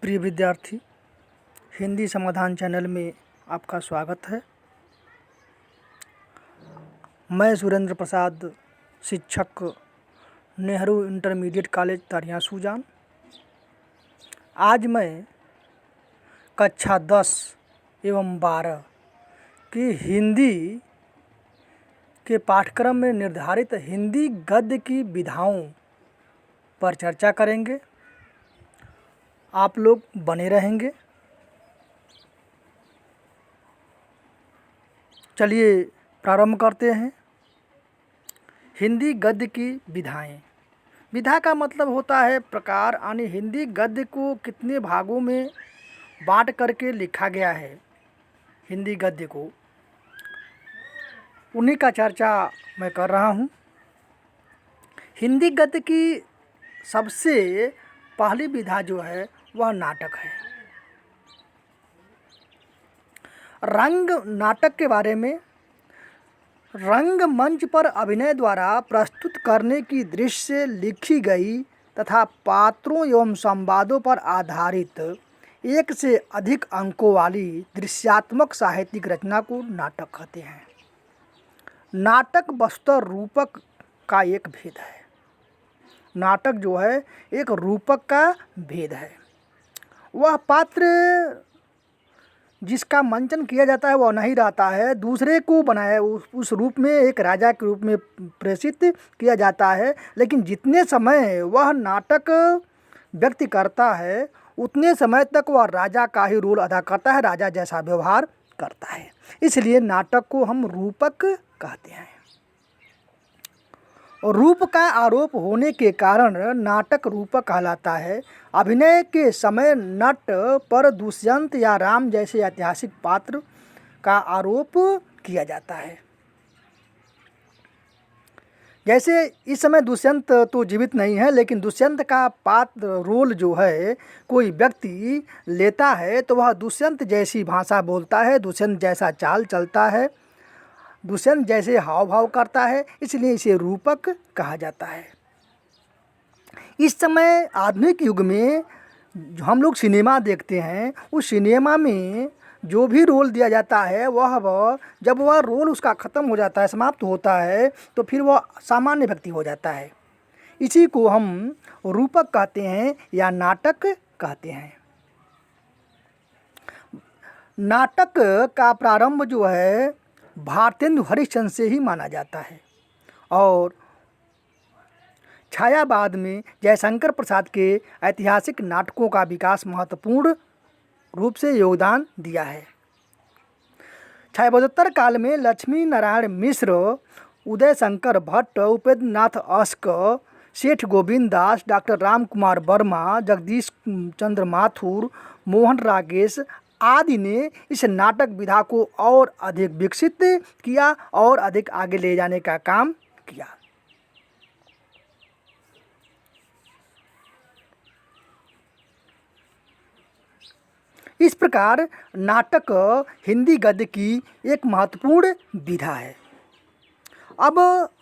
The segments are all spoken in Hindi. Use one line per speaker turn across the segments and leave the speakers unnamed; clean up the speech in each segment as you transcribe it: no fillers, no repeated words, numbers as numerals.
प्रिय विद्यार्थी, हिंदी समाधान चैनल में आपका स्वागत है। मैं सुरेंद्र प्रसाद, शिक्षक, नेहरू इंटरमीडिएट कॉलेज तारियां सूजान। आज मैं कक्षा 10 एवं 12 की हिंदी के पाठ्यक्रम में निर्धारित हिंदी गद्य की विधाओं पर चर्चा करेंगे। आप लोग बने रहेंगे। चलिए प्रारंभ करते हैं। हिंदी गद्य की विधाएं। विधा का मतलब होता है प्रकार, यानी हिंदी गद्य को कितने भागों में बांट करके लिखा गया है। हिंदी गद्य को, उन्हीं का चर्चा मैं कर रहा हूँ। हिंदी गद्य की सबसे पहली विधा जो है वह नाटक है। रंग नाटक के बारे में, रंग मंच पर अभिनय द्वारा प्रस्तुत करने की दृश्य से लिखी गई तथा पात्रों एवं संवादों पर आधारित एक से अधिक अंकों वाली दृश्यात्मक साहित्यिक रचना को नाटक कहते हैं। नाटक वस्तुतः रूपक का एक भेद है। नाटक जो है एक रूपक का भेद है। वह पात्र जिसका मंचन किया जाता है वह नहीं रहता है, दूसरे को बनाया उस रूप में, एक राजा के रूप में प्रेषित किया जाता है। लेकिन जितने समय वह नाटक व्यक्ति करता है उतने समय तक वह राजा का ही रोल अदा करता है, राजा जैसा व्यवहार करता है। इसलिए नाटक को हम रूपक कहते हैं। और रूप का आरोप होने के कारण नाटक रूपक कहलाता है। अभिनय के समय नट पर दुष्यंत या राम जैसे ऐतिहासिक पात्र का आरोप किया जाता है। जैसे इस समय दुष्यंत तो जीवित नहीं है, लेकिन दुष्यंत का पात्र रोल जो है कोई व्यक्ति लेता है तो वह दुष्यंत जैसी भाषा बोलता है, दुष्यंत जैसा चाल चलता है, दुष्यंत जैसे हाव भाव करता है, इसलिए इसे रूपक कहा जाता है। इस समय आधुनिक युग में जो हम लोग सिनेमा देखते हैं, उस सिनेमा में जो भी रोल दिया जाता है वह जब वह रोल उसका ख़त्म हो जाता है, समाप्त होता है, तो फिर वह सामान्य व्यक्ति हो जाता है। इसी को हम रूपक कहते हैं या नाटक कहते हैं। नाटक का प्रारंभ जो है भारतेंदु हरिश्चंद्र से ही माना जाता है और छायावाद में जयशंकर प्रसाद के ऐतिहासिक नाटकों का विकास महत्वपूर्ण रूप से योगदान दिया है। छायावादोत्तर काल में लक्ष्मी नारायण मिश्र, उदय शंकर भट्ट, उपेंद्र नाथ अश्क, सेठ गोविंद दास, डॉक्टर राम कुमार वर्मा, जगदीश चंद्र माथुर, मोहन रागेश आदि ने इस नाटक विधा को और अधिक विकसित किया और अधिक आगे ले जाने का काम किया। इस प्रकार नाटक हिंदी गद्य की एक महत्वपूर्ण विधा है। अब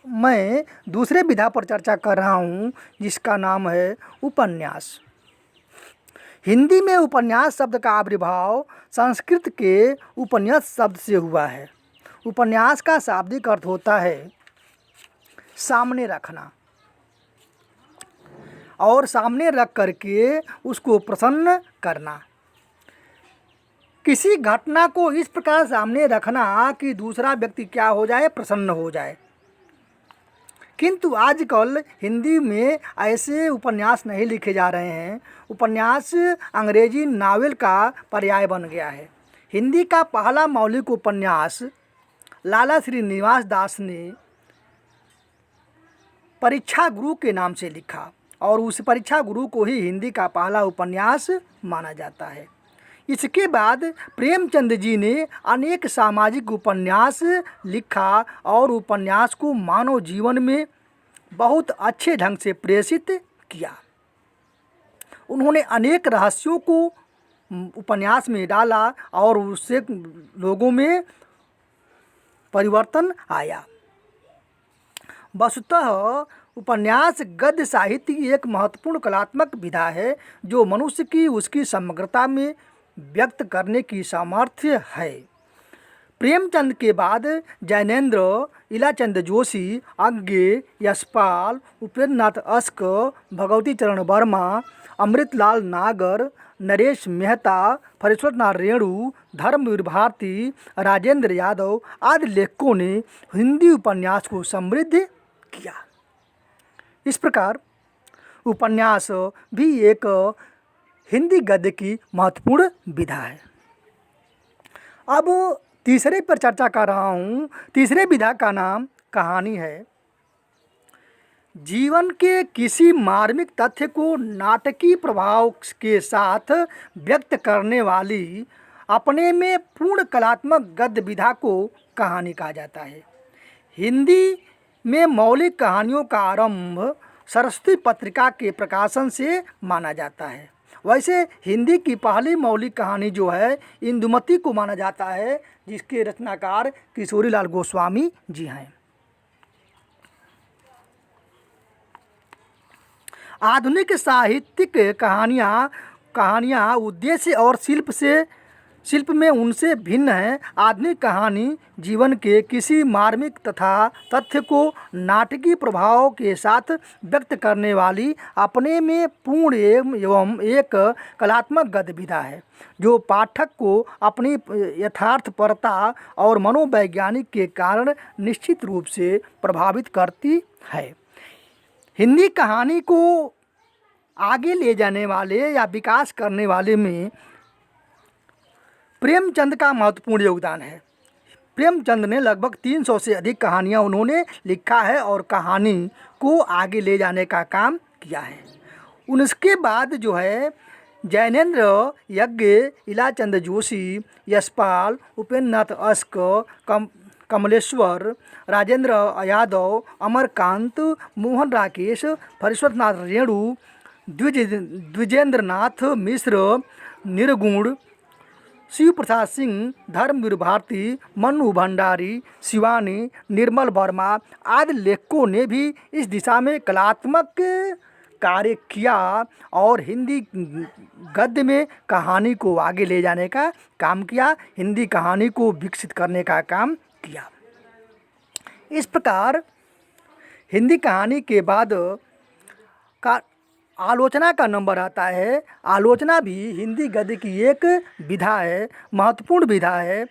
मैं दूसरे विधा पर चर्चा कर रहा हूँ जिसका नाम है उपन्यास। हिंदी में उपन्यास शब्द का आविर्भाव संस्कृत के उपन्यास शब्द से हुआ है। उपन्यास का शाब्दिक अर्थ होता है सामने रखना और सामने रख करके उसको प्रसन्न करना। किसी घटना को इस प्रकार सामने रखना कि दूसरा व्यक्ति क्या हो जाए, प्रसन्न हो जाए। किंतु आजकल हिंदी में ऐसे उपन्यास नहीं लिखे जा रहे हैं। उपन्यास अंग्रेजी नावल का पर्याय बन गया है। हिंदी का पहला मौलिक उपन्यास लाला श्रीनिवास दास ने परीक्षा गुरु के नाम से लिखा और उस परीक्षा गुरु को ही हिंदी का पहला उपन्यास माना जाता है। इसके बाद प्रेमचंद जी ने अनेक सामाजिक उपन्यास लिखा और उपन्यास को मानव जीवन में बहुत अच्छे ढंग से प्रेषित किया। उन्होंने अनेक रहस्यों को उपन्यास में डाला और उससे लोगों में परिवर्तन आया। वस्तुतः उपन्यास गद्य साहित्य की एक महत्वपूर्ण कलात्मक विधा है जो मनुष्य की उसकी समग्रता में व्यक्त करने की सामर्थ्य है। प्रेमचंद के बाद जैनेन्द्र, इलाचंद जोशी, अज्ञे, यशपाल, उपेंद्र नाथ अश्क, भगवती चरण वर्मा, अमृतलाल नागर, नरेश मेहता, फरेश्वरनाथ रेणु, धर्मवीर भारती, राजेंद्र यादव आदि लेखकों ने हिंदी उपन्यास को समृद्ध किया। इस प्रकार उपन्यास भी एक हिंदी गद्य की महत्वपूर्ण विधा है। अब तीसरे पर चर्चा कर रहा हूँ। तीसरे विधा का नाम कहानी है। जीवन के किसी मार्मिक तथ्य को नाटकीय प्रभाव के साथ व्यक्त करने वाली अपने में पूर्ण कलात्मक गद्य विधा को कहानी कहा जाता है। हिंदी में मौलिक कहानियों का आरंभ सरस्वती पत्रिका के प्रकाशन से माना जाता है। वैसे हिंदी की पहली मौलिक कहानी जो है इंदुमती को माना जाता है, जिसके रचनाकार किशोरीलाल गोस्वामी जी हैं। आधुनिक साहित्यिक कहानियाँ उद्देश्य और शिल्प में उनसे भिन्न है। आधुनिक कहानी जीवन के किसी मार्मिक तथा तथ्य को नाटकीय प्रभाव के साथ व्यक्त करने वाली अपने में पूर्ण एवं एक कलात्मक गद्य विधा है, जो पाठक को अपनी यथार्थपरता और मनोवैज्ञानिक के कारण निश्चित रूप से प्रभावित करती है। हिंदी कहानी को आगे ले जाने वाले या विकास करने वाले में प्रेमचंद का महत्वपूर्ण योगदान है। प्रेमचंद ने लगभग 300 से अधिक कहानियाँ उन्होंने लिखा है और कहानी को आगे ले जाने का काम किया है। उनके बाद जो है जैनेन्द्र, यज्ञ, इलाचंद जोशी, यशपाल, उपेंद्र नाथ अश्क, कमलेश्वर, राजेंद्र यादव, अमरकांत, मोहन राकेश, फरेश्वरनाथ रेणु, द्विजेंद्रनाथ मिश्र, निर्गुण, शिव प्रसाद सिंह, धर्मवीर भारती, मन्नू भंडारी, शिवानी, निर्मल वर्मा आदि लेखकों ने भी इस दिशा में कलात्मक कार्य किया और हिंदी गद्य में कहानी को आगे ले जाने का काम किया, हिंदी कहानी को विकसित करने का काम किया। इस प्रकार हिंदी कहानी के बाद का आलोचना का नंबर आता है। आलोचना भी हिंदी गद्य की एक विधा है, महत्वपूर्ण विधा है।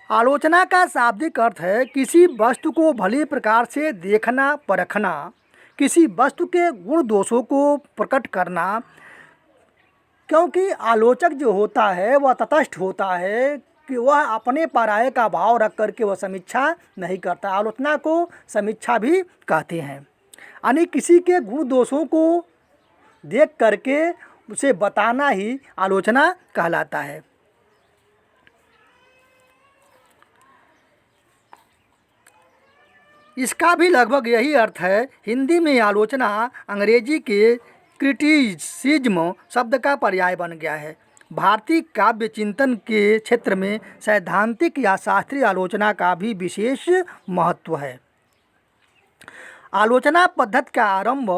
आलोचना का शाब्दिक अर्थ है किसी वस्तु को भली प्रकार से देखना, परखना, किसी वस्तु के गुण दोषों को प्रकट करना। क्योंकि आलोचक जो होता है वह तटस्थ होता है कि वह अपने पराये का भाव रख करके वह समीक्षा नहीं करता। आलोचना को समीक्षा भी कहते हैं, यानी किसी के गुण दोषों को देख करके उसे बताना ही आलोचना कहलाता है। इसका भी लगभग यही अर्थ है। हिंदी में आलोचना अंग्रेजी के क्रिटिसिज्म शब्द का पर्याय बन गया है। भारतीय काव्य चिंतन के क्षेत्र में सैद्धांतिक या शास्त्रीय आलोचना का भी विशेष महत्व है। आलोचना पद्धति का आरंभ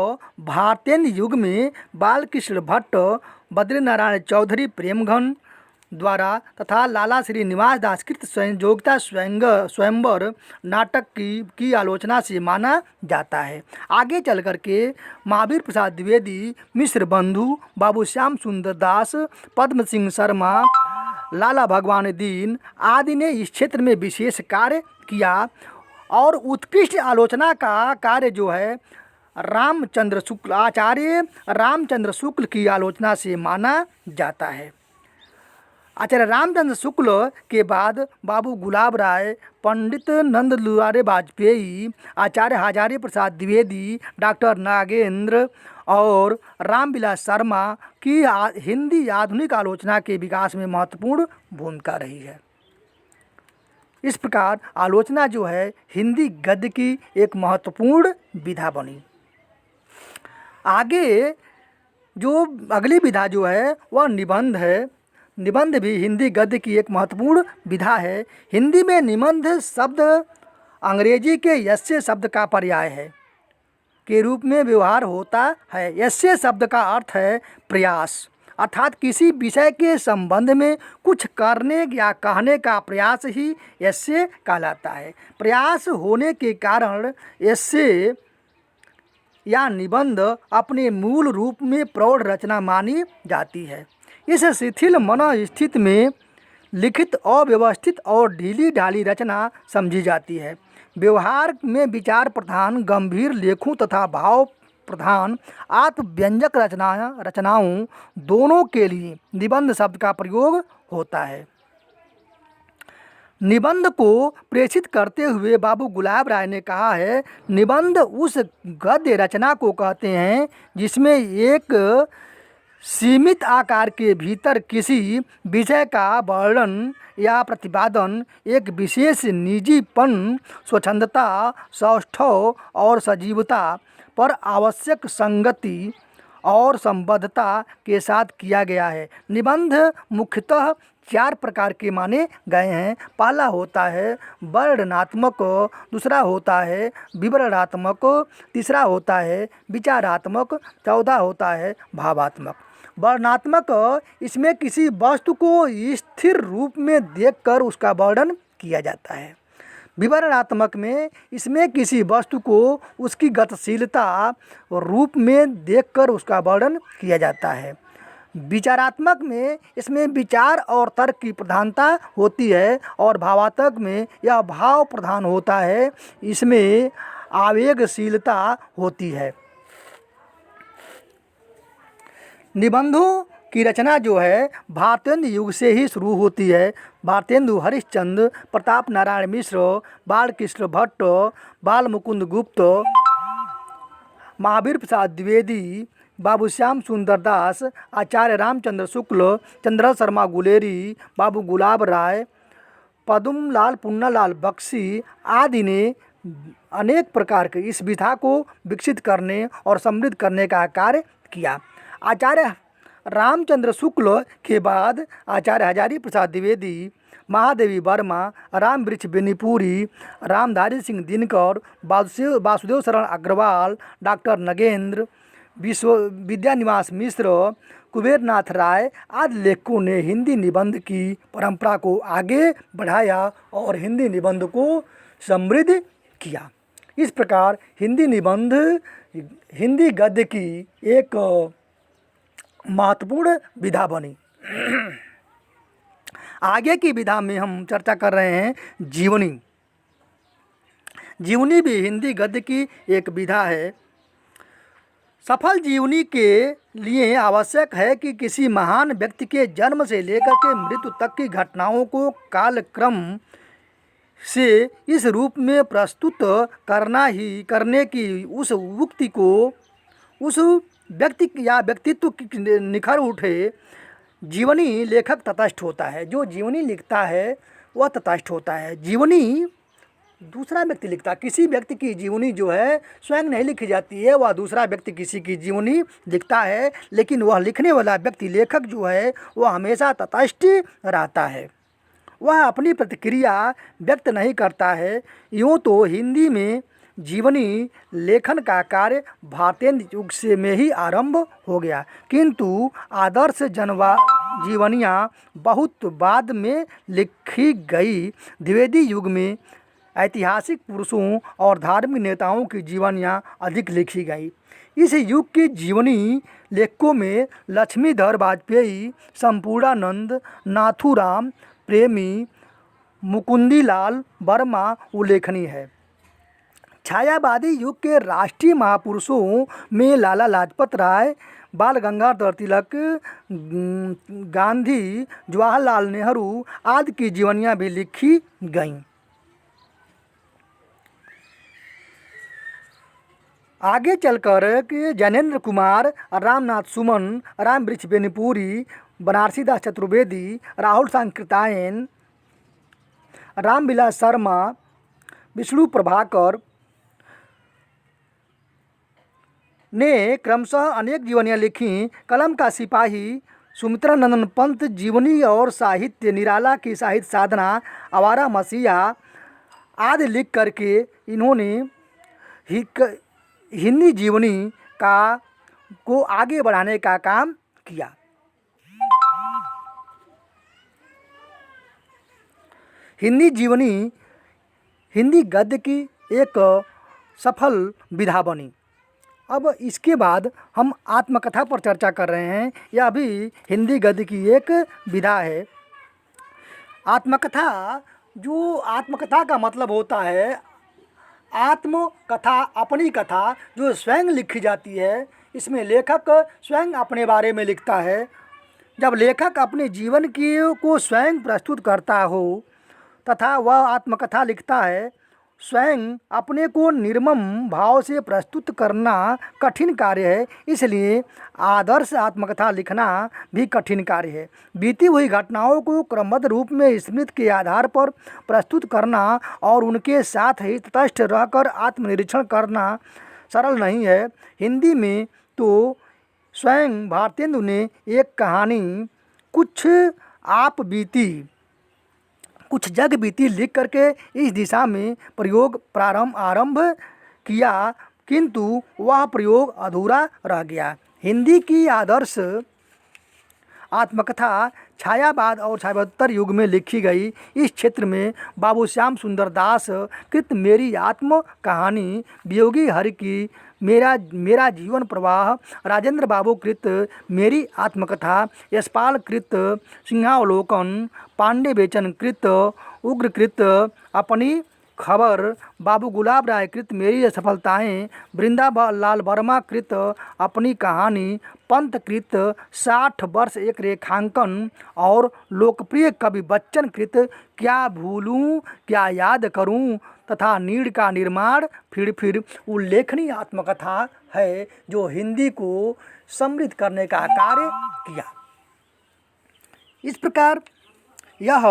भारतेंद्र युग में बालकृष्ण भट्ट, बद्रीनारायण चौधरी प्रेमघन द्वारा तथा लाला श्रीनिवास दास कृत संयोगिता स्वयंवर नाटक की आलोचना से माना जाता है। आगे चल कर के महावीर प्रसाद द्विवेदी, मिश्र बंधु, बाबू श्याम सुंदर दास, पद्म सिंह शर्मा, लाला भगवान दीन आदि ने इस क्षेत्र में विशेष कार्य किया और उत्कृष्ट आलोचना का कार्य जो है आचार्य रामचंद्र शुक्ल की आलोचना से माना जाता है। आचार्य रामचंद्र शुक्ल के बाद बाबू गुलाब राय, पंडित नंद दुलारे वाजपेयी, आचार्य हजारी प्रसाद द्विवेदी, डॉक्टर नागेंद्र और रामविलास शर्मा की हिंदी आधुनिक आलोचना के विकास में महत्वपूर्ण भूमिका रही है। इस प्रकार आलोचना जो है हिंदी गद्य की एक महत्वपूर्ण विधा बनी। आगे जो अगली विधा जो है वह निबंध है। निबंध भी हिंदी गद्य की एक महत्वपूर्ण विधा है। हिंदी में निबंध शब्द अंग्रेजी के यस्य शब्द का पर्याय है। के रूप में व्यवहार होता है। एस्से शब्द का अर्थ है प्रयास, अर्थात किसी विषय के संबंध में कुछ करने या कहने का प्रयास ही एस्से कहलाता है। प्रयास होने के कारण एस्से या निबंध अपने मूल रूप में प्रौढ़ रचना मानी जाती है। इस शिथिल मनोस्थिति में लिखित अव्यवस्थित और ढीली ढाली रचना समझी जाती है। व्यवहार में विचार प्रधान गंभीर लेखों तथा भाव प्रधान आत्मव्यंजक रचनाओं दोनों के लिए निबंध शब्द का प्रयोग होता है। निबंध को प्रेषित करते हुए बाबू गुलाब राय ने कहा है, निबंध उस गद्य रचना को कहते हैं जिसमें एक सीमित आकार के भीतर किसी विषय का वर्णन या प्रतिपादन एक विशेष निजीपन, स्वच्छंदता, सौष्ठव और सजीवता पर आवश्यक संगति और संबद्धता के साथ किया गया है। निबंध मुख्यतः 4 प्रकार के माने गए हैं। पहला होता है वर्णनात्मक, दूसरा होता है विवरणात्मक, तीसरा होता है विचारात्मक, चौथा होता है भावात्मक। वर्णनात्मक, इसमें किसी वस्तु को स्थिर रूप में देखकर उसका वर्णन किया जाता है। विवरणात्मक में इसमें किसी वस्तु को उसकी गतिशीलता रूप में देखकर उसका वर्णन किया जाता है। विचारात्मक में इसमें विचार और तर्क की प्रधानता होती है और भावात्मक में यह भाव प्रधान होता है, इसमें आवेगशीलता होती है। निबंधों की रचना जो है भारतेंदु युग से ही शुरू होती है। भारतेंदु हरिश्चंद्र, प्रताप नारायण मिश्र, बालकृष्ण भट्ट, बाल मुकुंद गुप्त, महावीर प्रसाद द्विवेदी, बाबू श्याम सुंदर दास, आचार्य रामचंद्र शुक्ल, चंद्र शर्मा गुलेरी, बाबू गुलाब राय, पद्मलाल पुन्नालाल बख्शी आदि ने अनेक प्रकार के इस विधा को विकसित करने और समृद्ध करने का कार्य किया। आचार्य रामचंद्र शुक्ल के बाद आचार्य हजारी प्रसाद द्विवेदी, महादेवी वर्मा, राम वृक्ष बेनीपुरी, रामधारी सिंह दिनकर, वासुदेव शरण अग्रवाल, डॉक्टर नगेंद्र, विद्यानिवास मिश्र, कुबेरनाथ राय आदि लेखकों ने हिंदी निबंध की परंपरा को आगे बढ़ाया और हिंदी निबंध को समृद्ध किया। इस प्रकार हिंदी निबंध हिंदी गद्य की एक महत्वपूर्ण विधा बनी। आगे की विधा में हम चर्चा कर रहे हैं जीवनी। जीवनी भी हिंदी गद्य की एक विधा है। सफल जीवनी के लिए आवश्यक है कि किसी महान व्यक्ति के जन्म से लेकर के मृत्यु तक की घटनाओं को कालक्रम से इस रूप में प्रस्तुत करने की उस उक्ति को उस व्यक्ति या व्यक्तित्व की निखर उठे। जीवनी लेखक तटस्थ होता है। जो जीवनी लिखता है वह तटस्थ होता है। जीवनी दूसरा व्यक्ति लिखता है। किसी व्यक्ति की जीवनी जो है स्वयं नहीं लिखी जाती है, वह दूसरा व्यक्ति किसी की जीवनी लिखता है, लेकिन वह लिखने वाला व्यक्ति लेखक जो है वह हमेशा तटस्थ रहता है। वह अपनी प्रतिक्रिया व्यक्त नहीं करता है। यूँ तो हिंदी में जीवनी लेखन का कार्य भारतेंदु युग से में ही आरंभ हो गया, किंतु आदर्श जीवनियाँ बहुत बाद में लिखी गई। द्विवेदी युग में ऐतिहासिक पुरुषों और धार्मिक नेताओं की जीवनियाँ अधिक लिखी गई। इस युग की जीवनी लेखकों में लक्ष्मीधर वाजपेयी, संपूर्णानंद, नाथूराम प्रेमी, मुकुंदीलाल वर्मा उल्लेखनीय है। छायावादी युग के राष्ट्रीय महापुरुषों में लाला लाजपत राय, बाल गंगाधर तिलक, गांधी, जवाहरलाल नेहरू आदि की जीवनियाँ भी लिखी गईं। आगे चलकर के जैनेन्द्र कुमार, रामनाथ सुमन, राम वृक्ष बेनीपुरी, बनारसी दास चतुर्वेदी, राहुल सांकृत्यायन, रामविलास शर्मा, विष्णु प्रभाकर ने क्रमशः अनेक जीवनियाँ लिखीं। कलम का सिपाही, सुमित्रा नंदन पंत जीवनी और साहित्य, निराला की साहित्य साधना, आवारा मसीहा आदि लिख करके इन्होंने हिंदी जीवनी का को आगे बढ़ाने का काम किया। हिंदी जीवनी हिंदी गद्य की एक सफल विधा बनी। अब इसके बाद हम आत्मकथा पर चर्चा कर रहे हैं। यह भी हिंदी गद्य की एक विधा है। आत्मकथा, जो आत्मकथा का मतलब होता है आत्मकथा, अपनी कथा जो स्वयं लिखी जाती है। इसमें लेखक स्वयं अपने बारे में लिखता है। जब लेखक अपने जीवन की को स्वयं प्रस्तुत करता हो तथा वह आत्मकथा लिखता है, स्वयं अपने को निर्मम भाव से प्रस्तुत करना कठिन कार्य है। इसलिए आदर्श आत्मकथा लिखना भी कठिन कार्य है। बीती हुई घटनाओं को क्रमबद्ध रूप में स्मृति के आधार पर प्रस्तुत करना और उनके साथ ही तटस्थ रहकर आत्मनिरीक्षण करना सरल नहीं है। हिंदी में तो स्वयं भारतेंदु ने एक कहानी कुछ जग बीती लिख करके इस दिशा में प्रयोग आरंभ किया, किंतु वह प्रयोग अधूरा रह गया। हिंदी की आदर्श आत्मकथा छायावाद और छायावादोत्तर युग में लिखी गई। इस क्षेत्र में बाबू श्याम सुंदर दास कृत मेरी आत्म कहानी, वियोगी हरि की मेरा जीवन प्रवाह, राजेंद्र बाबू कृत मेरी आत्मकथा, यशपाल कृत सिंहावलोकन, पांडे बेचन कृत उग्र कृत अपनी खबर, बाबू गुलाब राय कृत मेरी सफलताएं, लाल वर्मा कृत अपनी कहानी, पंत कृत 60 वर्ष एक रेखांकन और लोकप्रिय कवि बच्चन कृत क्या भूलूं क्या याद करूं तथा नीड़ का निर्माण फिर उल्लेखनीय आत्मकथा है जो हिंदी को समृद्ध करने का कार्य किया। इस प्रकार यह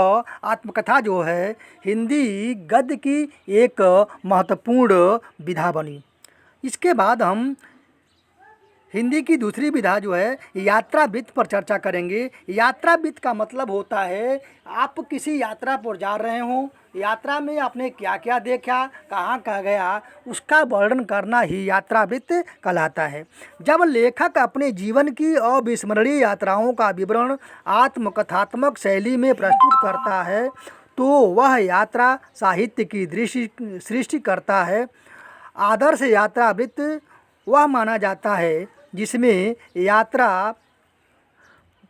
आत्मकथा जो है हिंदी गद्य की एक महत्वपूर्ण विधा बनी। इसके बाद हम हिंदी की दूसरी विधा जो है यात्रा वित्त पर चर्चा करेंगे। यात्रा वित्त का मतलब होता है आप किसी यात्रा पर जा रहे हो, यात्रा में आपने क्या क्या देखा, कहाँ गया, उसका वर्णन करना ही यात्रा वित्त कहलाता है। जब लेखक अपने जीवन की अविस्मरणीय यात्राओं का विवरण आत्मकथात्मक शैली में प्रस्तुत करता है तो वह यात्रा साहित्य की सृष्टि करता है। आदर्श यात्रा वृत्त वह माना जाता है जिसमें यात्रा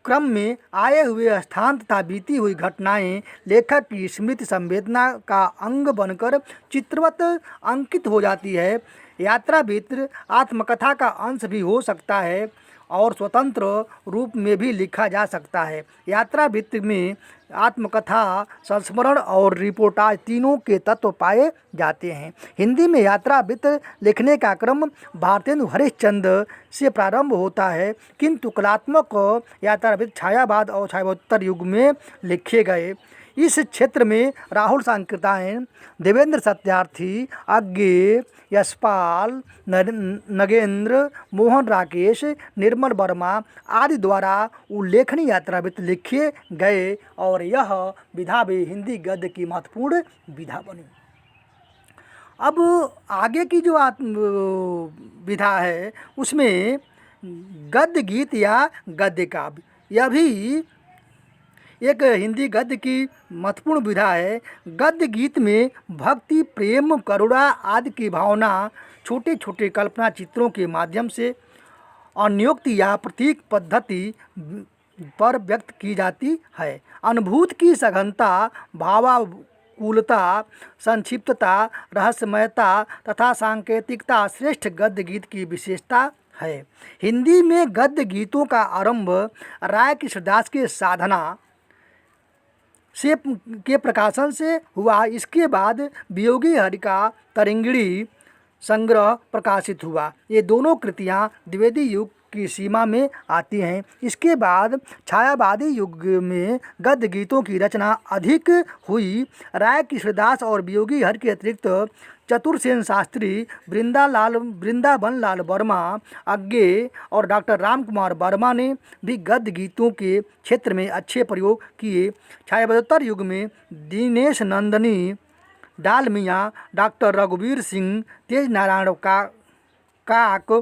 क्रम में आए हुए स्थान तथा बीती हुई घटनाएं लेखक की स्मृति संवेदना का अंग बनकर चित्रवत अंकित हो जाती है। यात्रा वृत्त आत्मकथा का अंश भी हो सकता है और स्वतंत्र रूप में भी लिखा जा सकता है। यात्रा वृत्त में आत्मकथा, संस्मरण और रिपोर्टाज तीनों के तत्व पाए जाते हैं। हिंदी में यात्रा वृत्त लिखने का क्रम भारतेंदु हरिश्चंद्र से प्रारंभ होता है, किंतु कलात्मक यात्रा वृत्त छायावाद और छायावादोत्तर युग में लिखे गए। इस क्षेत्र में राहुल सांकृत्यायन, देवेंद्र सत्यार्थी, अज्ञे, यशपाल, नगेंद्र, मोहन राकेश, निर्मल वर्मा आदि द्वारा उल्लेखनीय यात्रावृत्त लिखे गए और यह विधा भी हिंदी गद्य की महत्वपूर्ण विधा बनी। अब आगे की जो विधा है उसमें गद्य गीत या गद्य काव्य, यह भी एक हिंदी गद्य की महत्वपूर्ण विधा है। गद्य गीत में भक्ति, प्रेम, करुणा आदि की भावना छोटे छोटे कल्पना चित्रों के माध्यम से अन्योक्ति या प्रतीक पद्धति पर व्यक्त की जाती है। अनुभूति की सघनता, भावाकुलता, संक्षिप्तता, रहस्यमयता तथा सांकेतिकता श्रेष्ठ गद्य गीत की विशेषता है। हिंदी में गद्य गीतों का आरंभ राय कृष्णदास के साधना के प्रकाशन से हुआ। इसके बाद वियोगी हरि का तरिंगिणी संग्रह प्रकाशित हुआ। ये दोनों कृतियाँ द्विवेदी युग की सीमा में आती हैं। इसके बाद छायावादी युग में गद्य गीतों की रचना अधिक हुई। राय कृष्णदास और वियोगी हरि के अतिरिक्त चतुरसेन शास्त्री, वृंदावन लाल वर्मा, अज्ञे और डॉक्टर राम कुमार वर्मा ने भी गद्य गीतों के क्षेत्र में अच्छे प्रयोग किए। छायावादोत्तर युग में दिनेश नंदिनी, डालमिया, डॉक्टर रघुवीर सिंह, तेज नारायण का काक,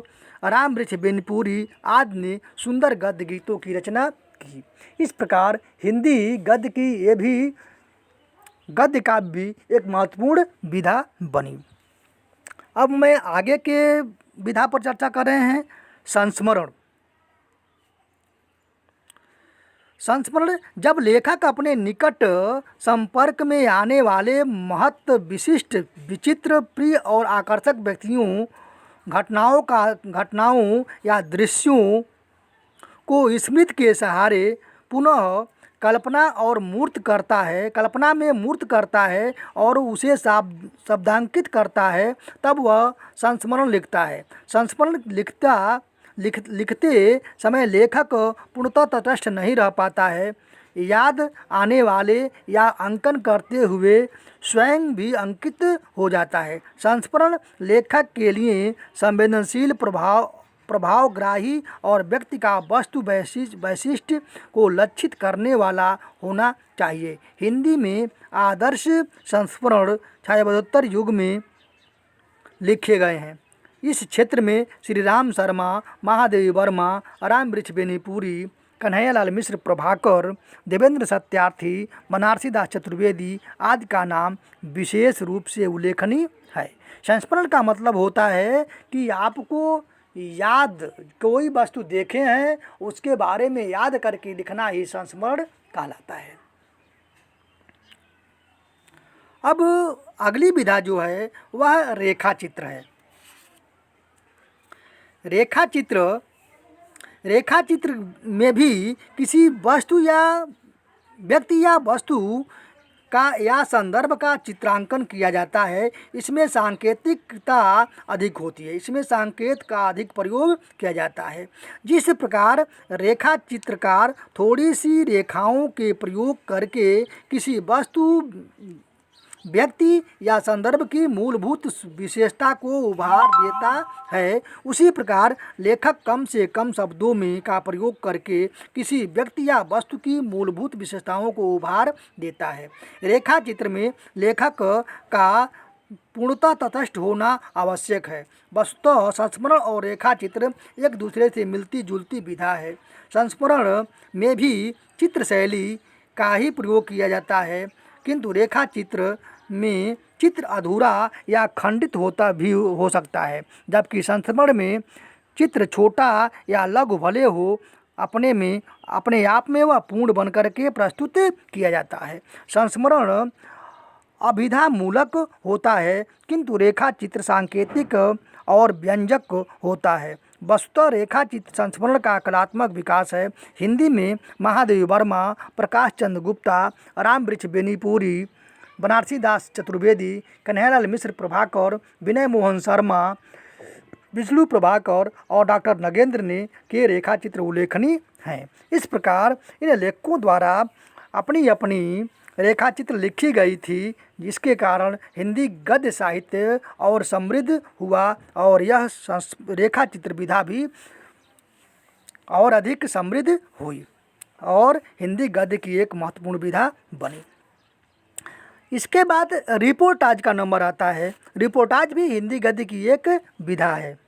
रामवृक्ष बेनीपुरी आदि ने सुंदर गद्य गीतों की रचना की। इस प्रकार हिंदी गद्य की ये भी गद्य काव्य भी एक महत्वपूर्ण विधा बनी। अब मैं आगे के विधा पर चर्चा कर रहे हैं, संस्मरण। संस्मरण जब लेखक अपने निकट संपर्क में आने वाले महत्व विशिष्ट, विचित्र, प्रिय और आकर्षक व्यक्तियों, घटनाओं या दृश्यों को स्मृति के सहारे पुनः कल्पना में मूर्त करता है और उसे शब्दांकित करता है, तब वह संस्मरण लिखता है। संस्मरण लिखते समय लेखक पूर्णतः तटस्थ नहीं रह पाता है। याद आने वाले या अंकन करते हुए स्वयं भी अंकित हो जाता है। संस्मरण लेखक के लिए संवेदनशील, प्रभावग्राही और व्यक्ति का वस्तु वैशिष्ट को लक्षित करने वाला होना चाहिए। हिंदी में आदर्श संस्मरण छायावदोत्तर युग में लिखे गए हैं। इस क्षेत्र में श्री राम शर्मा, महादेवी वर्मा, रामवृक्ष बेनीपुरी, कन्हैयालाल मिश्र प्रभाकर, देवेंद्र सत्यार्थी, बनारसी दास चतुर्वेदी आदि का नाम विशेष रूप से उल्लेखनीय है। संस्मरण का मतलब होता है कि आपको कोई वस्तु देखे हैं उसके बारे में याद करके लिखना ही संस्मरण कहलाता है। अब अगली विधा जो है वह रेखा चित्र है। रेखा चित्र में भी किसी वस्तु या व्यक्ति या वस्तु का या संदर्भ का चित्रांकन किया जाता है। इसमें सांकेतिकता अधिक होती है, इसमें संकेत का अधिक प्रयोग किया जाता है। जिस प्रकार रेखा चित्रकार थोड़ी सी रेखाओं के प्रयोग करके किसी वस्तु, व्यक्ति या संदर्भ की मूलभूत विशेषता को उभार देता है, उसी प्रकार लेखक कम से कम शब्दों में का प्रयोग करके किसी व्यक्ति या वस्तु की मूलभूत विशेषताओं को उभार देता है। रेखा चित्र में लेखक का पूर्णतः तटस्थ होना आवश्यक है। वस्तुतः संस्मरण और रेखा चित्र एक दूसरे से मिलती जुलती विधा है। संस्मरण में भी चित्र शैली का ही प्रयोग किया जाता है, किंतु रेखा चित्र में चित्र अधूरा या खंडित होता भी हो सकता है, जबकि संस्मरण में चित्र छोटा या लघु भले हो, अपने आप में वह पूर्ण बनकर के प्रस्तुत किया जाता है। संस्मरण अभिधा मूलक होता है, किंतु रेखा चित्र सांकेतिक और व्यंजक होता है। वस्तुतः रेखा चित्र संस्मरण का कलात्मक विकास है। हिंदी में महादेवी वर्मा, प्रकाश चंद्र गुप्ता, रामवृक्ष बेनीपुरी, बनारसी दास चतुर्वेदी, कन्हैयालाल मिश्र प्रभाकर, विनय मोहन शर्मा, विष्णु प्रभाकर और डॉक्टर नगेंद्र ने के रेखा चित्र उल्लेखनीय हैं। इस प्रकार इन लेखकों द्वारा अपनी अपनी रेखा चित्र लिखी गई थी, जिसके कारण हिंदी गद्य साहित्य और समृद्ध हुआ और यह रेखा चित्र विधा भी और अधिक समृद्ध हुई और हिंदी गद्य की एक महत्वपूर्ण विधा बनी। इसके बाद रिपोर्टाज का नंबर आता है। रिपोर्टाज भी हिंदी गद्य की एक विधा है।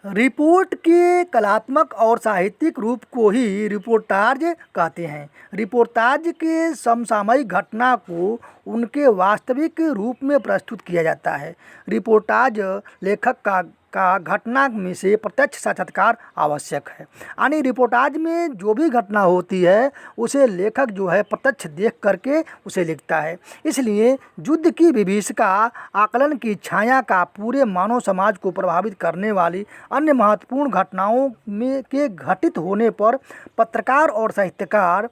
रिपोर्ट के कलात्मक और साहित्यिक रूप को ही रिपोर्टाज कहते हैं। रिपोर्टाज के समसामयिक घटना को उनके वास्तविक रूप में प्रस्तुत किया जाता है। रिपोर्टाज लेखक का घटना में से प्रत्यक्ष साक्षात्कार आवश्यक है। यानी रिपोर्टाज में जो भी घटना होती है उसे लेखक जो है प्रत्यक्ष देख करके उसे लिखता है। इसलिए युद्ध की विभीषिका आकलन की छाया का पूरे मानव समाज को प्रभावित करने वाली अन्य महत्वपूर्ण घटनाओं में के घटित होने पर पत्रकार और साहित्यकार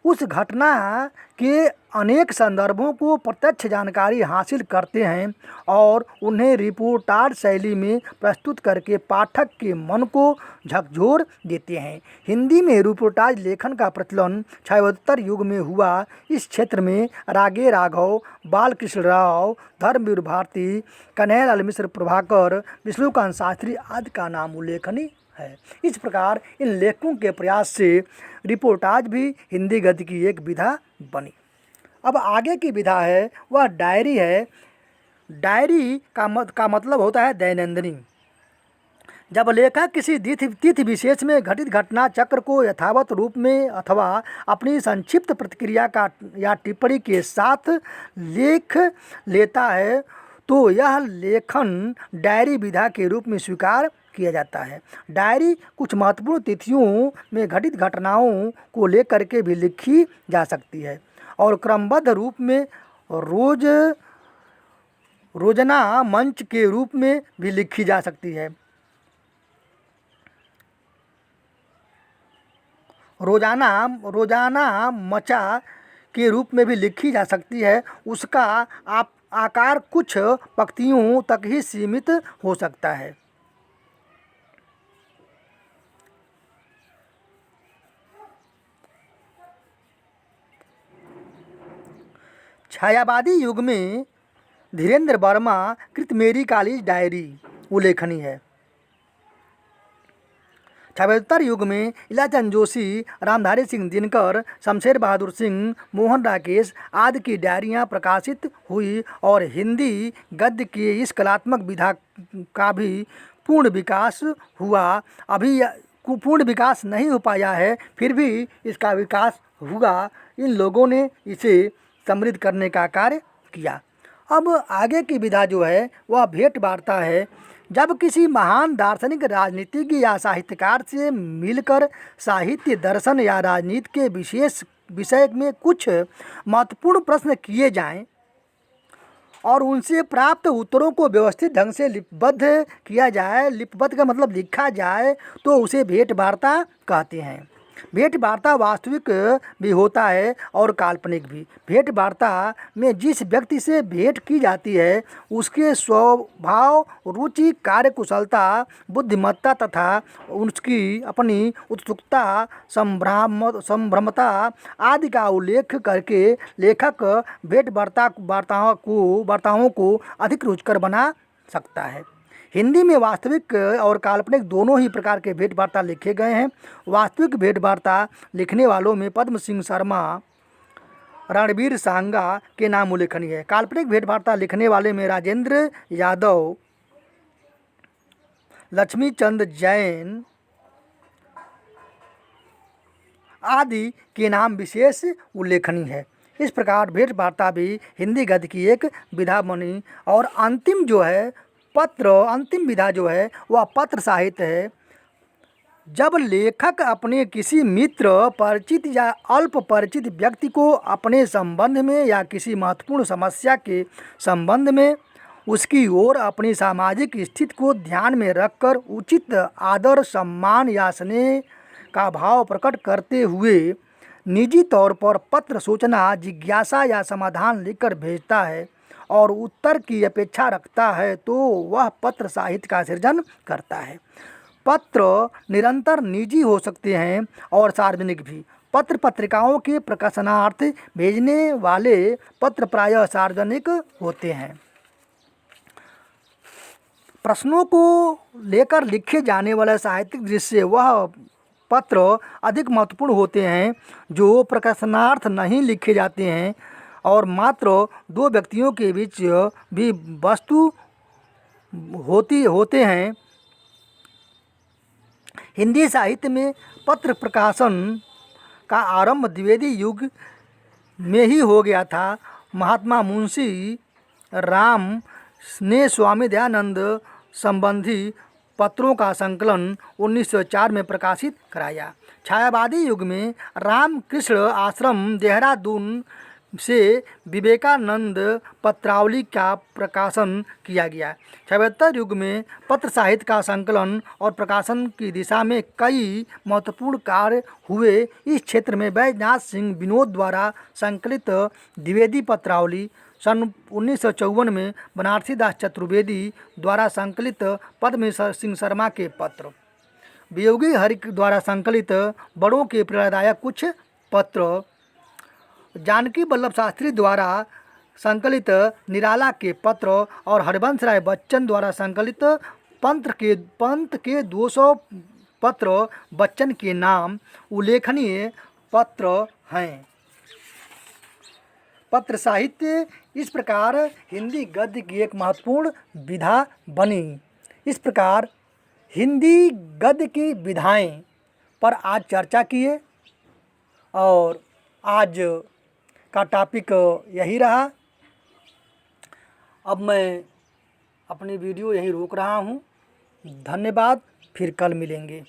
उस घटना के अनेक संदर्भों को प्रत्यक्ष जानकारी हासिल करते हैं और उन्हें रिपोर्टाज शैली में प्रस्तुत करके पाठक के मन को झकझोर देते हैं। हिंदी में रिपोर्टाज लेखन का प्रचलन छायावदोत्तर युग में हुआ। इस क्षेत्र में रागे राघव, बालकृष्ण राव, धर्मवीर भारती, कन्हैयालाल मिश्र प्रभाकर, विष्णुकांत शास्त्री आदि का नाम उल्लेखनीय है। इस प्रकार इन लेखकों के प्रयास से रिपोर्टाज भी हिंदी गद्य की एक विधा बनी। अब आगे की विधा है वह डायरी है। डायरी का मतलब होता है दैनंदिनी। जब लेखक किसी तिथि विशेष में घटित घटना चक्र को यथावत रूप में अथवा अपनी संक्षिप्त प्रतिक्रिया का या टिप्पणी के साथ लेख लेता है तो यह लेखन डायरी विधा के रूप में स्वीकार किया जाता है। डायरी कुछ महत्वपूर्ण तिथियों में घटित घटनाओं को लेकर के भी लिखी जा सकती है और क्रमबद्ध रूप में रोजना मंच के रूप में भी लिखी जा सकती है। रोजाना मचा के रूप में भी लिखी जा सकती है। उसका आकार कुछ पंक्तियों तक ही सीमित हो सकता है। छायावादी युग में धीरेन्द्र वर्मा कृत मेरी कॉलेज डायरी उल्लेखनीय है। छायावादोत्तर युग में इलाचंद जोशी, रामधारी सिंह दिनकर, शमशेर बहादुर सिंह, मोहन राकेश आदि की डायरियाँ प्रकाशित हुई और हिंदी गद्य की इस कलात्मक विधा का भी पूर्ण विकास हुआ। अभी पूर्ण विकास नहीं हो पाया है, फिर भी इसका विकास हुआ। इन लोगों ने इसे समृद्ध करने का कार्य किया। अब आगे की विधा जो है वह भेंट वार्ता है। जब किसी महान दार्शनिक, राजनीतिज्ञ या साहित्यकार से मिलकर साहित्य, दर्शन या राजनीति के विशेष विषय में कुछ महत्वपूर्ण प्रश्न किए जाएं और उनसे प्राप्त उत्तरों को व्यवस्थित ढंग से लिपिबद्ध किया जाए, लिपिबद्ध का मतलब लिखा जाए, तो उसे भेंट वार्ता कहते हैं। भेंट वार्ता वास्तविक भी होता है और काल्पनिक भी। भेंट वार्ता में जिस व्यक्ति से भेंट की जाती है उसके स्वभाव, रुचि, कार्यकुशलता, बुद्धिमत्ता तथा उसकी अपनी उत्सुकता, संभ्रमता आदि का उल्लेख करके लेखक भेंट वार्ताओं को अधिक रुचिकर बना सकता है। हिंदी में वास्तविक और काल्पनिक दोनों ही प्रकार के भेंट वार्ता लिखे गए हैं। वास्तविक भेंट वार्ता लिखने वालों में पद्म सिंह शर्मा, रणबीर सांगा के नाम उल्लेखनीय है। काल्पनिक भेंट वार्ता लिखने वाले में राजेंद्र यादव, लक्ष्मीचंद जैन आदि के नाम विशेष उल्लेखनीय है। इस प्रकार भेंट वार्ता भी हिंदी गद्य की एक विधा बनी। और अंतिम विधा जो है वह पत्र साहित्य है। जब लेखक अपने किसी मित्र, परिचित या अल्प परिचित व्यक्ति को अपने संबंध में या किसी महत्वपूर्ण समस्या के संबंध में उसकी ओर अपनी सामाजिक स्थिति को ध्यान में रखकर उचित आदर, सम्मान या स्नेह का भाव प्रकट करते हुए निजी तौर पर पत्र, सूचना, जिज्ञासा या समाधान लिखकर भेजता है और उत्तर की अपेक्षा रखता है, तो वह पत्र साहित्य का सृजन करता है। पत्र निरंतर निजी हो सकते हैं और सार्वजनिक भी। पत्र पत्रिकाओं के प्रकाशनार्थ भेजने वाले पत्र प्रायः सार्वजनिक होते हैं। प्रश्नों को लेकर लिखे जाने वाले साहित्यिक दृश्य वह पत्र अधिक महत्वपूर्ण होते हैं जो प्रकाशनार्थ नहीं लिखे जाते हैं और मात्र दो व्यक्तियों के बीच भी वस्तु होते हैं। हिंदी साहित्य में पत्र प्रकाशन का आरंभ द्विवेदी युग में ही हो गया था। महात्मा मुंशी राम ने स्वामी दयानंद संबंधी पत्रों का संकलन 1904 में प्रकाशित कराया। छायावादी युग में रामकृष्ण आश्रम, देहरादून से विवेकानंद पत्रावली का प्रकाशन किया गया। छायावादोत्तर युग में पत्र साहित्य का संकलन और प्रकाशन की दिशा में कई महत्वपूर्ण कार्य हुए। इस क्षेत्र में बैजनाथ सिंह विनोद द्वारा संकलित द्विवेदी पत्रावली, सन 1954 में बनारसी दास चतुर्वेदी द्वारा संकलित पद्म सिंह शर्मा के पत्र, वियोगी हरि द्वारा संकलित बड़ों के प्रेरणादायक कुछ पत्र, जानकी वल्लभ शास्त्री द्वारा संकलित निराला के पत्र और हरिवंश राय बच्चन द्वारा संकलित पंत के 200 पत्र बच्चन के नाम उल्लेखनीय पत्र हैं। पत्र साहित्य इस प्रकार हिंदी गद्य की एक महत्वपूर्ण विधा बनी। इस प्रकार हिंदी गद्य की विधाएं पर आज चर्चा किए और आज का टॉपिक यही रहा। अब मैं अपनी वीडियो यहीं रोक रहा हूँ। धन्यवाद, फिर कल मिलेंगे।